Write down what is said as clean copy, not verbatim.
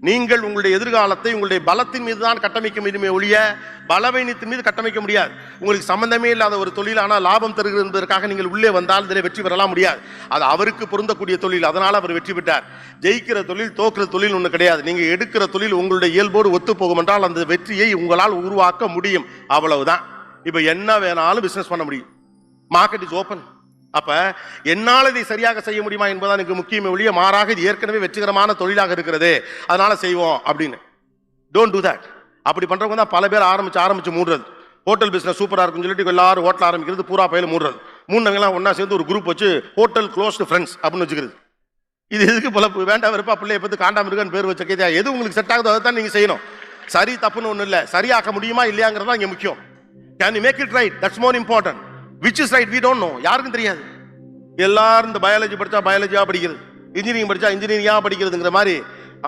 நீங்கள் உங்களுடைய எதிர்காலத்தை உங்களுடைய பலத்தின் மீது தான் கட்டமைக்க முடியுமே ஒழிய பலவீனத்தின் மீது கட்டமைக்க முடியாது. உங்களுக்கு சம்பந்தமே இல்லாத ஒரு தொழில் ஆனால் லாபம் தருகிறது என்பதற்காக நீங்கள் உள்ளே வந்தால் இதில் வெற்றி பெறலாம் முடியாது. அது அவருக்கு பொருந்தக்கூடிய தொழில், அதனால் அவர் வெற்றி பெற்றார். ஜெயிக்கிற தொழில் தோக்குற தொழில் ஒன்று கிடையாது. நீங்கள் எடுக்கிற தொழில் உங்களுடைய இயல்போடு ஒத்து போகும் என்றால் அந்த வெற்றியை உங்களால் உருவாக்க முடியும், அவ்வளவுதான். இப்போ என்ன வேணாலும் பிசினஸ் பண்ண முடியும். Market is open. அப்ப என்னால் இதை சரியாக செய்ய முடியுமா என்பதான் எனக்கு முக்கியமே ஒழிய மாறாக இது ஏற்கனவே வெற்றிகரமான தொழிலாக இருக்கிறது அதனால செய்வோம் அப்படின்னு டோன்ட் டூ தட். அப்படி பண்றவங்க தான் பல பேர் ஆரம்பிச்சு மூடுறது. ஹோட்டல் பிசினஸ் சூப்பரா இருக்குன்னு சொல்லிட்டு எல்லாரும் ஹோட்டல் ஆரம்பிக்கிறது, பூரா பயில மூடுறது. மூணவங்கலாம் ஒன்னா சேர்ந்து ஒரு குரூப் வச்சு ஹோட்டல் க்ளோஸ்டு ஃப்ரெண்ட்ஸ் அப்படின்னு வச்சுக்கிறது. இது எதுக்கு போல வேண்டாம் வெறுப்பா பிள்ளைய பத்தி காண்டாம இருக்கான்னு பேர் வச்ச கேதா. எது உங்களுக்கு செட் ஆகுதோ அதை தான் நீங்க செய்யணும். சரி தப்புன்னு ஒண்ணு இல்லை, சரியாக்க முடியுமா இல்லையாங்கிறது தான் இங்க முக்கியம். Can you make it right? That's more important. Which is right we don't know. யாருக்கும் தெரியாது. எல்லாரும் இந்த பயாலஜி படிச்சா பயாலஜியா படிக்கிறது, இன்ஜினியரிங் படிச்சா இன்ஜினியரிங்கா படிக்கிறதுங்கிற மாதிரி